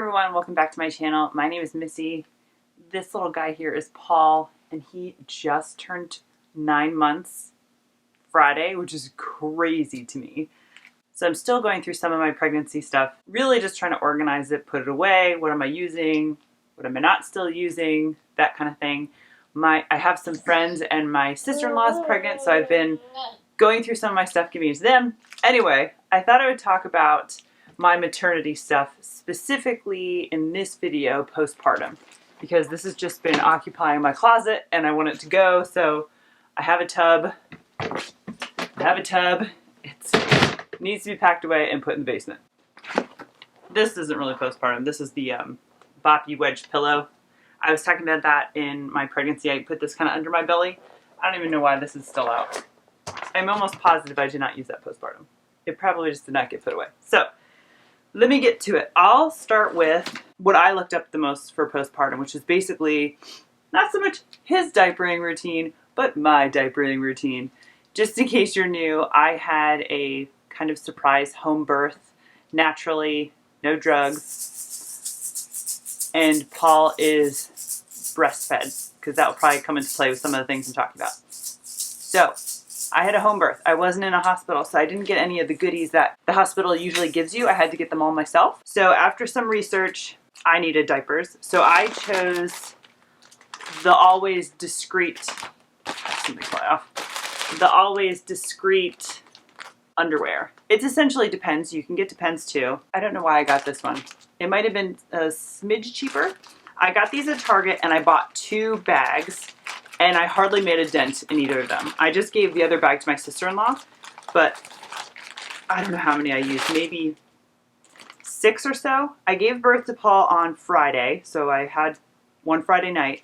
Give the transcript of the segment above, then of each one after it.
everyone, welcome back to my channel. My name is Missy. This little guy here is Paul, and he just turned 9 months Friday, which is crazy to me. So I'm still going through some of my pregnancy stuff, really just trying to organize it, put it away. What am I using? What am I not still using? That kind of thing. I have some friends, and my sister-in-law is pregnant, so I've been going through some of my stuff, giving it to them. Anyway, I thought I would talk about my maternity stuff, specifically in this video, postpartum, because this has just been occupying my closet and I want it to go. So I have a tub. It needs to be packed away and put in the basement. This isn't really postpartum. This is the Boppy wedge pillow. I was talking about that in my pregnancy. I put this kind of under my belly. I don't even know why this is still out. I'm almost positive I did not use that postpartum. It probably just did not get put away. So let me get to it. I'll start with what I looked up the most for postpartum, which is basically not so much his diapering routine, but my diapering routine. Just in case you're new, I had a kind of surprise home birth, naturally, no drugs, and Paul is breastfed, because that will probably come into play with some of the things I'm talking about. So I had a home birth. I wasn't in a hospital, so I didn't get any of the goodies that the hospital usually gives you. I had to get them all myself. So after some research, I needed diapers. So I chose the Always Discreet, the Always Discreet underwear. It essentially Depends. You can get Depends too. I don't know why I got this one. It might have been a smidge cheaper. I got these at Target and I bought 2 bags. And I hardly made a dent in either of them. I just gave the other bag to my sister-in-law, but I don't know how many I used, maybe 6 or so. I gave birth to Paul on Friday, so I had one Friday night.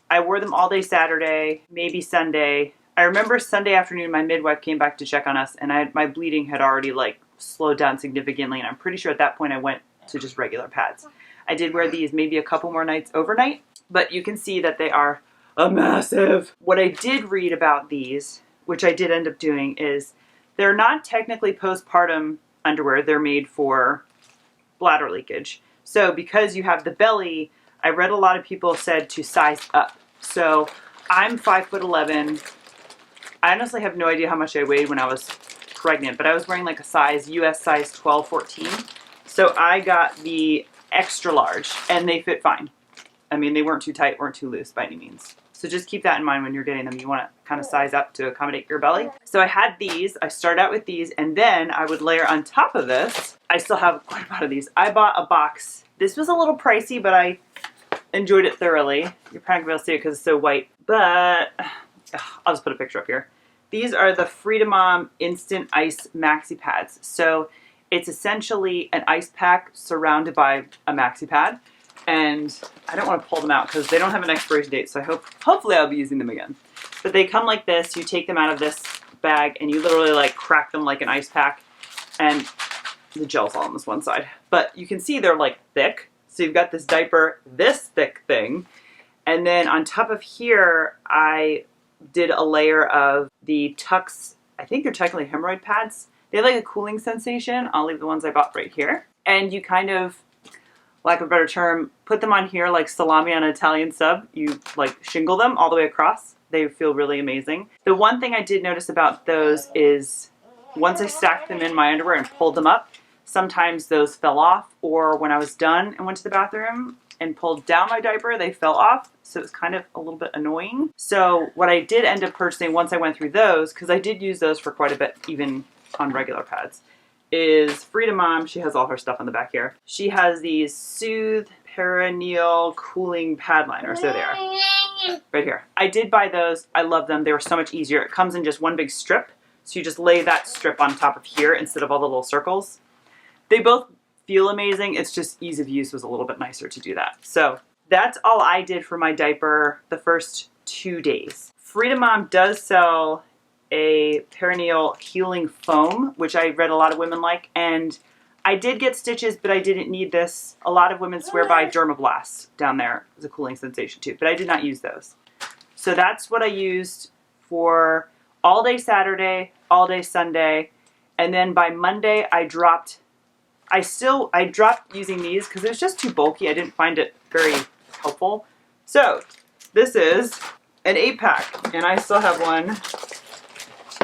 I wore them all day Saturday, maybe Sunday. I remember Sunday afternoon my midwife came back to check on us, and my bleeding had already slowed down significantly, and I'm pretty sure at that point I went to just regular pads. I did wear these maybe a couple more nights overnight, but you can see that they are massive. What I did read about these, which I did end up doing, is they're not technically postpartum underwear. They're made for bladder leakage. So because you have the belly, I read a lot of people said to size up. So I'm 5'11". I honestly have no idea how much I weighed when I was pregnant, but I was wearing like a US size 12, 14. So I got the extra large and they fit fine. I mean, they weren't too tight, weren't too loose by any means. So just keep that in mind when you're getting them. You want to kind of size up to accommodate your belly. So I had these. I started out with these, and then I would layer on top of this. I still have quite a lot of these. I bought a box. This was a little pricey, but I enjoyed it thoroughly. You're probably going to be able to see it because it's so white. But I'll just put a picture up here. These are the Freedom Mom Instant Ice Maxi Pads. So it's essentially an ice pack surrounded by a maxi pad. And I don't want to pull them out because they don't have an expiration date, so hopefully I'll be using them again. But they come like this. You take them out of this bag and you literally crack them like an ice pack, and the gel's all on this one side. But you can see they're thick. So you've got this diaper, this thick thing, and then on top of here I did a layer of the Tux. I think they're technically hemorrhoid pads. They have a cooling sensation. I'll leave the ones I bought right here. And you kind of, lack of a better term, put them on here like salami on an Italian sub. You shingle them all the way across. They feel really amazing. The one thing I did notice about those is once I stacked them in my underwear and pulled them up, sometimes those fell off, or when I was done and went to the bathroom and pulled down my diaper, they fell off. So it was kind of a little bit annoying. So what I did end up purchasing once I went through those, because I did use those for quite a bit even on regular pads, is Freedom Mom. She has all her stuff on the back here. She has these Soothe Perineal Cooling Pad Liners. There they are. Right here. I did buy those. I love them. They were so much easier. It comes in just one big strip. So you just lay that strip on top of here instead of all the little circles. They both feel amazing. It's just ease of use was a little bit nicer to do that. So that's all I did for my diaper the first 2 days. Freedom Mom does sell a perineal healing foam, which I read a lot of women like, and I did get stitches, but I didn't need this. A lot of women swear by Dermablast down there as a cooling sensation too, but I did not use those. So that's what I used for all day Saturday, all day Sunday, and then by Monday I dropped I dropped using these because it was just too bulky. I didn't find it very helpful. So this is an 8-pack, and I still have 1,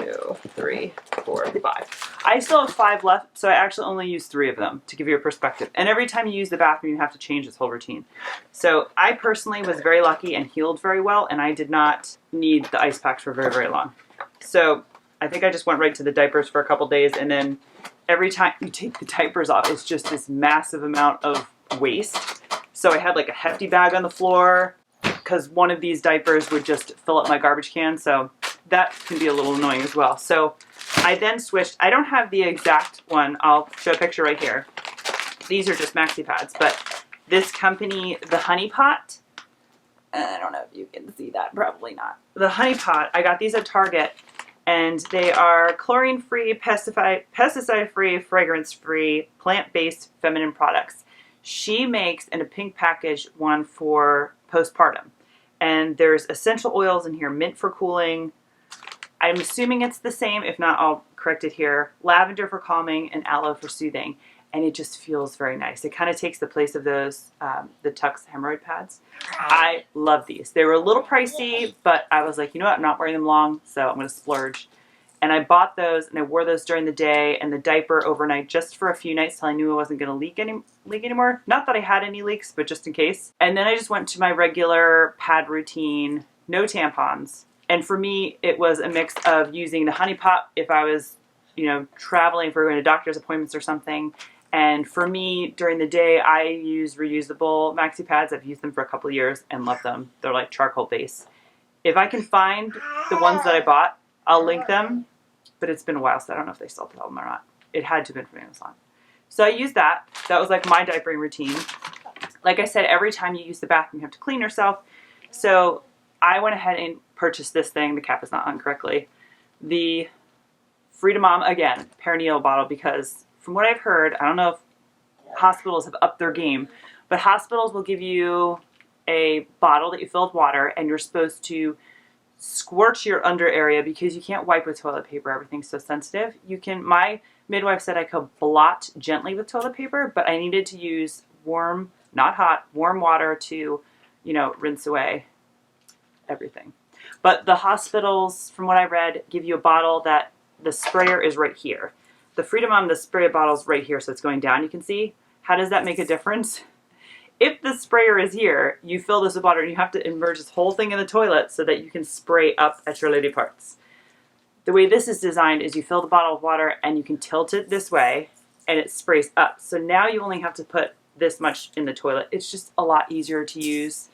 2, 3, 4, 5. I still have 5 left, so I actually only used 3 of them to give you a perspective. And every time you use the bathroom, you have to change this whole routine. So I personally was very lucky and healed very well, and I did not need the ice packs for very, very long. So I think I just went right to the diapers for a couple days, and then every time you take the diapers off, it's just this massive amount of waste. So I had like a hefty bag on the floor because one of these diapers would just fill up my garbage can. So that can be a little annoying as well. So I then switched. I don't have the exact one. I'll show a picture right here. These are just maxi pads, but this company, the Honey Pot, I don't know if you can see that, probably not. The Honey Pot, I got these at Target, and they are chlorine-free, pesticide-free, fragrance-free, plant-based feminine products. She makes, in a pink package, one for postpartum. And there's essential oils in here, mint for cooling. I'm assuming it's the same. If not, I'll correct it here. Lavender for calming and aloe for soothing. And it just feels very nice. It kind of takes the place of those, the Tux hemorrhoid pads. I love these. They were a little pricey, but I was like, you know what? I'm not wearing them long, so I'm going to splurge. And I bought those, and I wore those during the day and the diaper overnight just for a few nights till I knew I wasn't going to leak anymore. Not that I had any leaks, but just in case. And then I just went to my regular pad routine, no tampons. And for me, it was a mix of using the Honey Pot if I was, traveling for going to doctor's appointments or something. And for me, during the day, I use reusable maxi pads. I've used them for a couple of years and love them. They're like charcoal base. If I can find the ones that I bought, I'll link them. But it's been a while, so I don't know if they still sell them or not. It had to have been from Amazon. So I used that. That was like my diapering routine. Like I said, every time you use the bathroom, you have to clean yourself. So I went ahead and purchased this thing. The cap is not on correctly. The Freedom Mom, again, perineal bottle, because from what I've heard, I don't know if hospitals have upped their game, but hospitals will give you a bottle that you fill with water, and you're supposed to squirch your under area because you can't wipe with toilet paper. Everything's so sensitive. My midwife said I could blot gently with toilet paper, but I needed to use warm, not hot, warm water to, rinse away everything. But the hospitals, from what I read, give you a bottle that the sprayer is right here. The Freedom Mom, the spray bottle is right here, so it's going down, you can see. How does that make a difference? If the sprayer is here, you fill this with water and you have to immerse this whole thing in the toilet so that you can spray up at your lady parts. The way this is designed is you fill the bottle with water and you can tilt it this way and it sprays up. So now you only have to put this much in the toilet. It's just a lot easier to use.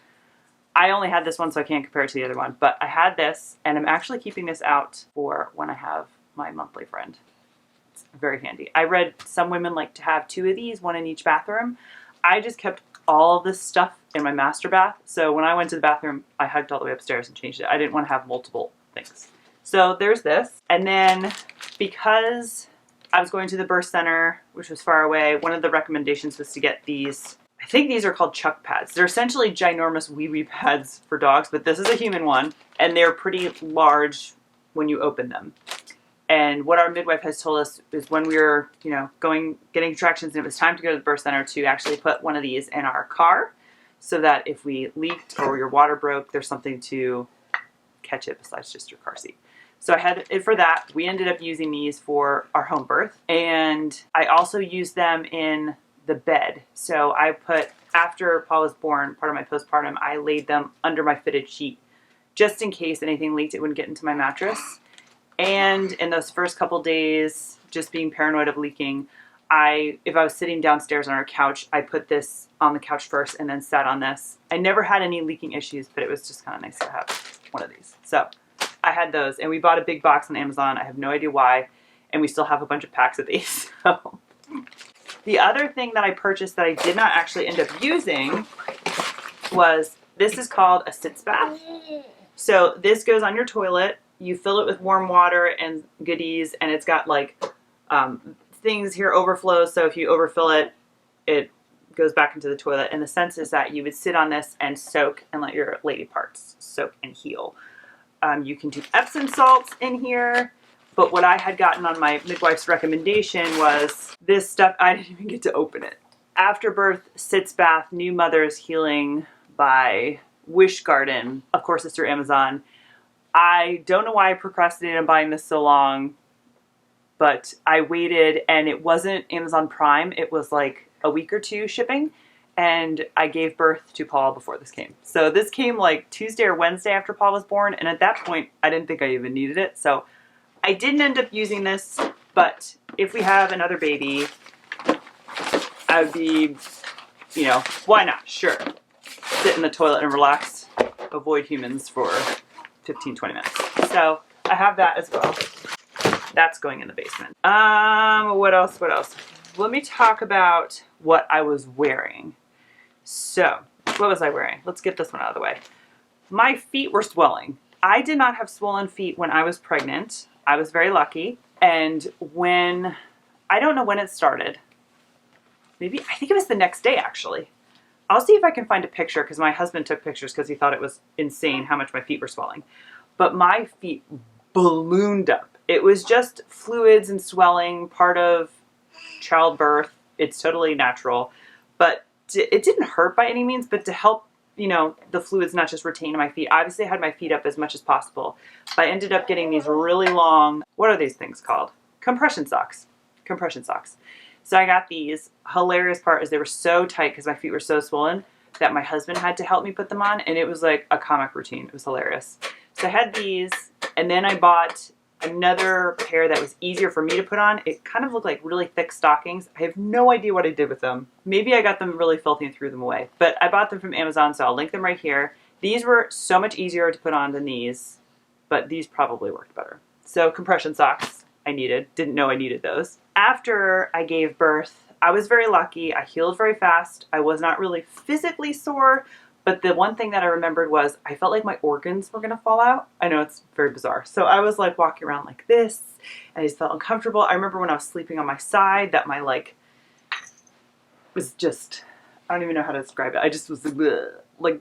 I only had this one, so I can't compare it to the other one, but I had this, and I'm actually keeping this out for when I have my monthly friend. It's very handy. I read some women like to have 2 of these, 1 in each bathroom. I just kept all of this stuff in my master bath, so when I went to the bathroom, I hugged all the way upstairs and changed it. I didn't want to have multiple things. So there's this, and then because I was going to the birth center, which was far away, one of the recommendations was to get these. I think these are called chuck pads. They're essentially ginormous wee-wee pads for dogs, but this is a human one, and they're pretty large when you open them. And what our midwife has told us is when we were, getting contractions and it was time to go to the birth center, to actually put one of these in our car so that if we leaked or your water broke, there's something to catch it besides just your car seat. So I had it for that. We ended up using these for our home birth, and I also used them in the bed. So I put, after Paul was born, part of my postpartum, I laid them under my fitted sheet just in case anything leaked, it wouldn't get into my mattress. And in those first couple days, just being paranoid of leaking, if I was sitting downstairs on our couch, I put this on the couch first and then sat on this. I never had any leaking issues, but it was just kind of nice to have one of these. So I had those, and we bought a big box on Amazon. I have no idea why, and we still have a bunch of packs of these. So the other thing that I purchased that I did not actually end up using was, this is called a sitz bath. So this goes on your toilet. You fill it with warm water and goodies, and it's got like things here overflow. So if you overfill it, it goes back into the toilet. And the sense is that you would sit on this and soak and let your lady parts soak and heal. You can do Epsom salts in here, But what I had gotten on my midwife's recommendation was this stuff. I didn't even get to open it. After Birth Sitz Bath New Mother's Healing by Wish Garden. Of course, it's through Amazon. I don't know why I procrastinated on buying this so long, but I waited, and it wasn't Amazon Prime. It was like a week or two shipping, and I gave birth to Paul before this came. So this came like Tuesday or Wednesday after Paul was born, and at that point, I didn't think I even needed it. So I didn't end up using this, but if we have another baby, I would be, you know, why not? Sure. Sit in the toilet and relax. Avoid humans for 15, 20 minutes. So I have that as well. That's going in the basement. What else? What else? Let me talk about what I was wearing. So, what was I wearing? Let's get this one out of the way. My feet were swelling. I did not have swollen feet when I was pregnant. I was very lucky. And when, I don't know when it started. Maybe, I think it was the next day actually. I'll see if I can find a picture because my husband took pictures because he thought it was insane how much my feet were swelling. But my feet ballooned up. It was just fluids and swelling, part of childbirth. It's totally natural. But it didn't hurt by any means, but to help, you know, the fluids not just retain in my feet. Obviously I had my feet up as much as possible. But I ended up getting these really long, what are these things called? Compression socks. Compression socks. So I got these. Hilarious part is they were so tight because my feet were so swollen that my husband had to help me put them on, and it was like a comic routine. It was hilarious. So I had these, and then I bought another pair that was easier for me to put on. It kind of looked like really thick stockings. I have no idea what I did with them. Maybe I got them really filthy and threw them away. But I bought them from Amazon, so I'll link them right here. These were so much easier to put on than these, but these probably worked better. So compression socks I needed. Didn't know I needed those. After I gave birth, I was very lucky. I healed very fast. I was not really physically sore, but the one thing that I remembered was I felt like my organs were going to fall out. I know it's very bizarre. So I was like walking around like this, and I just felt uncomfortable. I remember when I was sleeping on my side that my like was just, I don't even know how to describe it. I just was like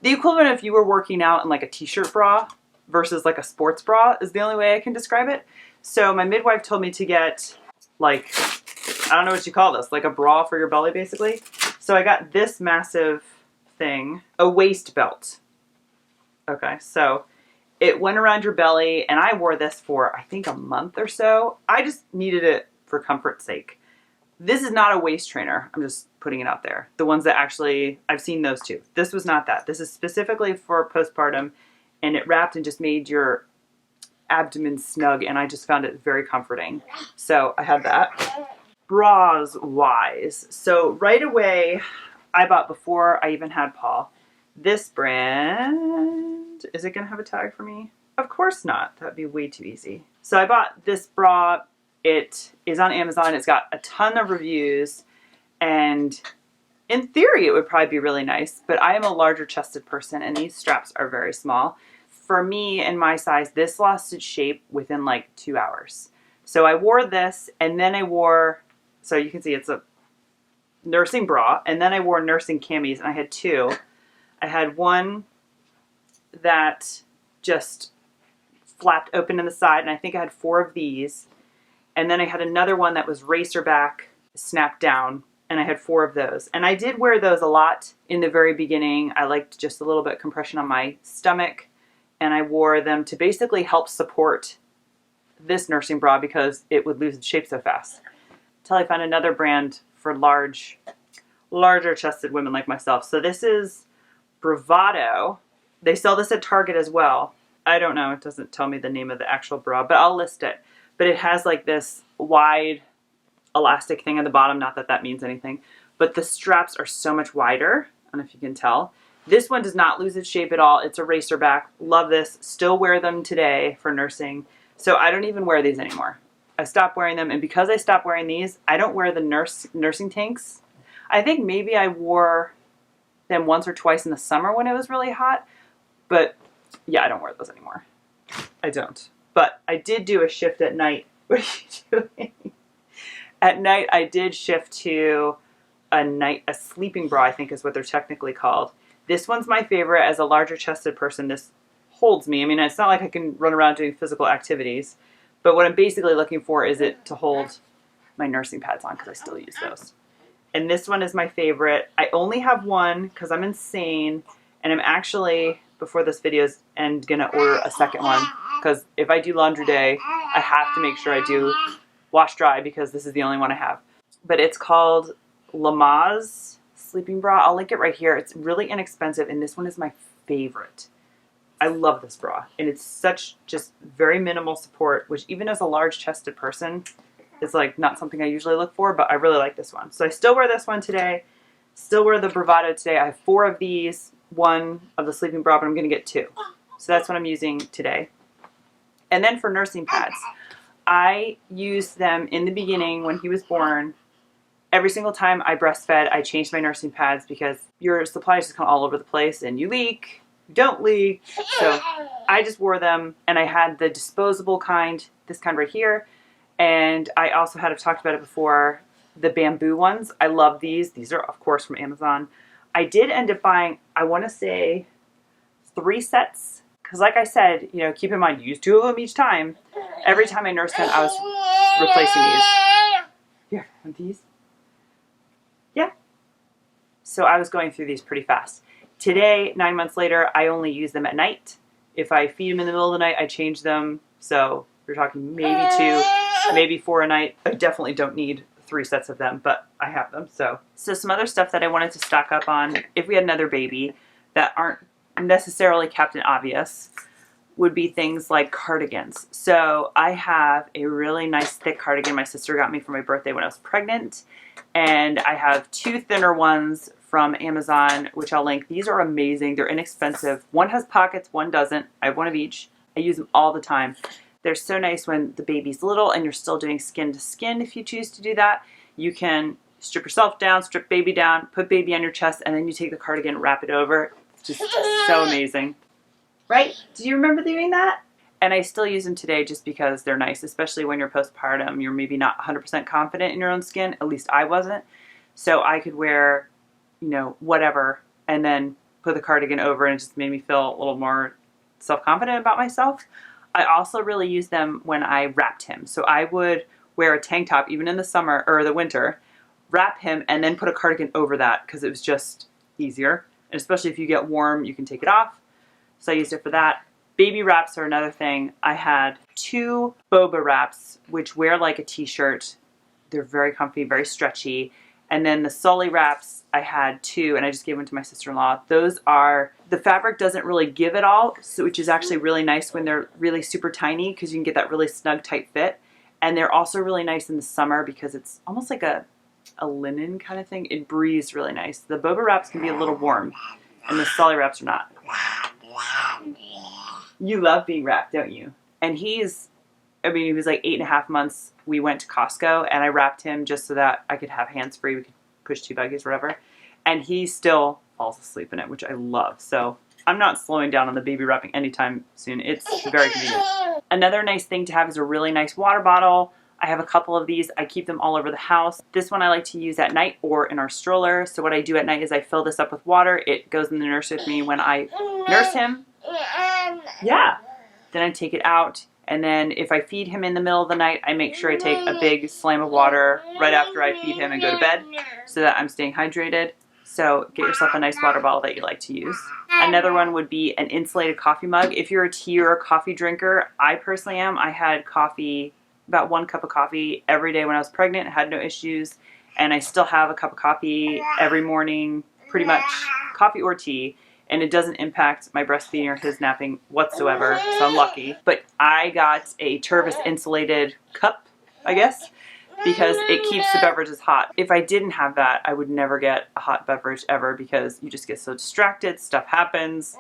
the equivalent if you were working out in like a t-shirt bra versus like a sports bra is the only way I can describe it. So my midwife told me to get like, I don't know what you call this, like a bra for your belly basically. So I got this massive thing, a waist belt. Okay, so it went around your belly, and I wore this for I think a month or so. I just needed it for comfort's sake. This is not a waist trainer. I'm just putting it out there. The ones that actually, I've seen those too. This was not that. This is specifically for postpartum, and it wrapped and just made your abdomen snug, and I just found it very comforting. So I have that. Bras wise, so right away I bought, before I even had Paul, this brand. Is it gonna have a tag for me? Of course not. That'd be way too easy. So I bought this bra. It is on Amazon. It's got a ton of reviews, and in theory it would probably be really nice, but I am a larger chested person and these straps are very small. For me and my size, this lost its shape within like 2 hours. So I wore this, and then I wore, so you can see it's a nursing bra, and then I wore nursing camis, and I had two. I had one that just flapped open in the side, and I think I had 4 of these. And then I had another one that was racer back, snapped down, and I had 4 of those. And I did wear those a lot in the very beginning. I liked just a little bit of compression on my stomach, and I wore them to basically help support this nursing bra because it would lose its shape so fast. Until I found another brand for larger chested women like myself. So this is Bravado. They sell this at Target as well. I don't know, it doesn't tell me the name of the actual bra, but I'll list it. But it has like this wide elastic thing at the bottom, not that that means anything, but the straps are so much wider. I don't know if you can tell. This one does not lose its shape at all. It's a racer back. Love this. Still wear them today for nursing. So I don't even wear these anymore. I stopped wearing them, and because I stopped wearing these, I don't wear the nursing tanks. I think maybe I wore them once or twice in the summer when it was really hot, but yeah, I don't wear those anymore. I don't. But I did do a shift at night. What are you doing? At night, I did shift to a sleeping bra, I think is what they're technically called. This one's my favorite. As a larger chested person, this holds me. I mean, it's not like I can run around doing physical activities, But what I'm basically looking for is it to hold my nursing pads on because I still use those. And this one is my favorite. I only have one because I'm insane. And I'm actually, before this video's end, going to order a second one. Because if I do laundry day, I have to make sure I do wash dry because this is the only one I have. But it's called Lamaze sleeping bra. I'll link it right here. It's really inexpensive. And this one is my favorite. I love this bra, and it's such just very minimal support, which even as a large chested person is like not something I usually look for, but I really like this one. So I still wear this one today, still wear the Bravado today. I have 4 of these, 1 of the sleeping bra, but I'm going to get 2. So that's what I'm using today. And then for nursing pads, I used them in the beginning when he was born. Every single time I breastfed, I changed my nursing pads because your supply is just kind of all over the place and you leak. Don't leak. So I just wore them, and I had the disposable kind, this kind right here, and I also had, I've talked about it before, the bamboo ones. I love these. These are of course from Amazon. I did end up buying, I want to say 3 sets, because like I said, you know, keep in mind, use 2 of them each time. Every time I nursed him, I was replacing these. Here, want these? Yeah. So I was going through these pretty fast. Today, 9 months later, I only use them at night. If I feed them in the middle of the night, I change them. So we're talking maybe 2, maybe 4 a night. I definitely don't need 3 sets of them, but I have them. So some other stuff that I wanted to stock up on if we had another baby that aren't necessarily Captain Obvious would be things like cardigans. So I have a really nice thick cardigan my sister got me for my birthday when I was pregnant. And I have 2 thinner ones from Amazon, which I'll link. These are amazing. They're inexpensive. One has pockets, one doesn't. I have 1 of each. I use them all the time. They're so nice when the baby's little and you're still doing skin to skin. If you choose to do that, you can strip yourself down, strip baby down, put baby on your chest, and then you take the cardigan, wrap it over. Just so amazing. Right? Do you remember doing that? And I still use them today just because they're nice, especially when you're postpartum. You're maybe not 100% confident in your own skin. At least I wasn't. So I could wear, you know, whatever, and then put the cardigan over, and it just made me feel a little more self-confident about myself. I also really use them when I wrapped him. So I would wear a tank top, even in the summer or the winter, wrap him, and then put a cardigan over that because it was just easier. And especially if you get warm, you can take it off. So I used it for that. Baby wraps are another thing. I had 2 boba wraps, which wear like a t-shirt. They're very comfy, very stretchy. And then the Sully wraps, I had 2, and I just gave one to my sister-in-law. Those are, the fabric doesn't really give it all, so, which is actually really nice when they're really super tiny because you can get that really snug, tight fit. And they're also really nice in the summer because it's almost like a linen kind of thing. It breathes really nice. The boba wraps can be a little warm, and the Sully wraps are not. You love being wrapped, don't you? And he's, I mean, he was like 8.5 months. We went to Costco and I wrapped him just so that I could have hands free. We could push 2 buggies or whatever. And he still falls asleep in it, which I love. So I'm not slowing down on the baby wrapping anytime soon. It's very convenient. Another nice thing to have is a really nice water bottle. I have a couple of these. I keep them all over the house. This one I like to use at night or in our stroller. So what I do at night is I fill this up with water. It goes in the nurse with me when I nurse him. Yeah. Then I take it out. And then if I feed him in the middle of the night, I make sure I take a big slam of water right after I feed him and go to bed so that I'm staying hydrated. So get yourself a nice water bottle that you like to use. Another one would be an insulated coffee mug. If you're a tea or a coffee drinker, I personally am. I had coffee, about 1 cup of coffee every day when I was pregnant. I had no issues. And I still have a cup of coffee every morning, pretty much coffee or tea. And it doesn't impact my breastfeeding or his napping whatsoever, so I'm lucky. But I got a Tervis insulated cup, I guess, because it keeps the beverages hot. If I didn't have that, I would never get a hot beverage ever because you just get so distracted, stuff happens.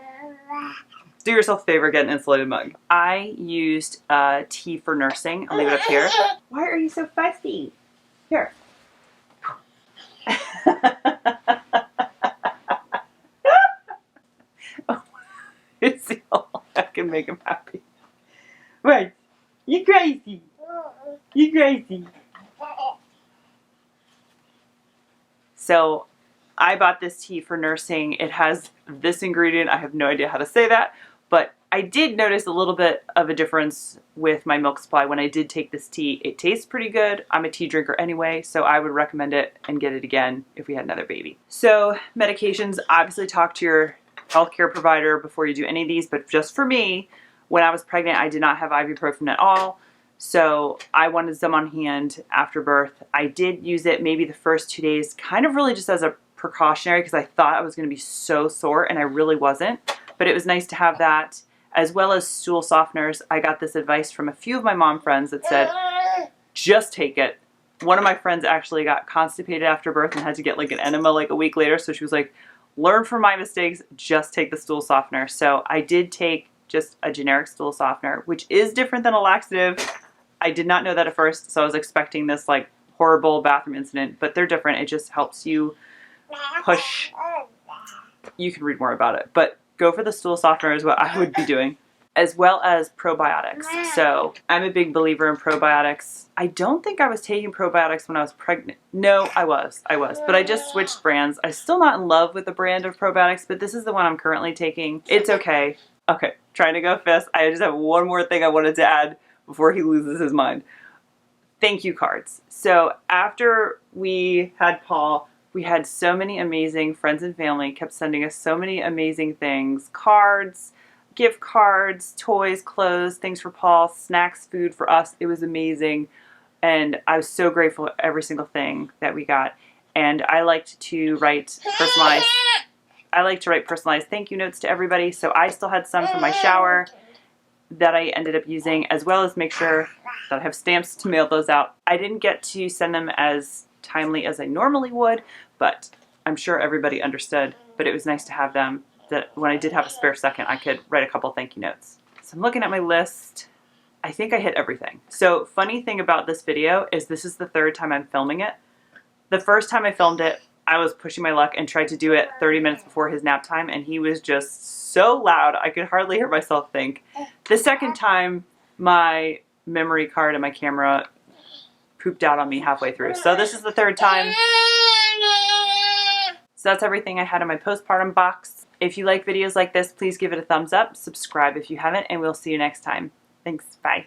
Do yourself a favor, get an insulated mug. I used tea for nursing. I'll leave it up here. Why are you so fussy? Here. It's the only I can make him happy. Right. You crazy. You crazy. So I bought this tea for nursing. It has this ingredient. I have no idea how to say that, but I did notice a little bit of a difference with my milk supply when I did take this tea. It tastes pretty good. I'm a tea drinker anyway, so I would recommend it and get it again if we had another baby. So medications, obviously talk to your healthcare provider before you do any of these, but just for me, when I was pregnant, I did not have ibuprofen at all. So I wanted some on hand after birth. I did use it maybe the first 2 days, kind of really just as a precautionary because I thought I was going to be so sore and I really wasn't. But it was nice to have that, as well as stool softeners. I got this advice from a few of my mom friends that said, just take it. One of my friends actually got constipated after birth and had to get like an enema like a week later. So she was like, learn from my mistakes, just take the stool softener. So I did take just a generic stool softener, which is different than a laxative. I did not know that at first, so I was expecting this like horrible bathroom incident, but they're different. It just helps you push. You can read more about it, but go for the stool softener is what I would be doing, as well as probiotics. So I'm a big believer in probiotics. I don't think I was taking probiotics when I was pregnant. No, I was, but I just switched brands. I'm still not in love with the brand of probiotics, but this is the one I'm currently taking. It's okay. Okay, trying to go fast. I just have one more thing I wanted to add before he loses his mind. Thank you cards. So after we had Paul, we had so many amazing friends and family kept sending us so many amazing things. Cards, gift cards, toys, clothes, things for Paul, snacks, food for us. It was amazing. And I was so grateful for every single thing that we got. And I liked to write personalized thank you notes to everybody. So I still had some from my shower that I ended up using, as well as make sure that I have stamps to mail those out. I didn't get to send them as timely as I normally would, but I'm sure everybody understood. But it was nice to have them, that when I did have a spare second, I could write a couple thank you notes. So I'm looking at my list. I think I hit everything. So funny thing about this video is this is the third time I'm filming it. The first time I filmed it, I was pushing my luck and tried to do it 30 minutes before his nap time, and he was just so loud I could hardly hear myself think. The second time, my memory card and my camera pooped out on me halfway through. So this is the third time. So that's everything I had in my postpartum box. If you like videos like this, please give it a thumbs up, subscribe if you haven't, and we'll see you next time. Thanks, bye.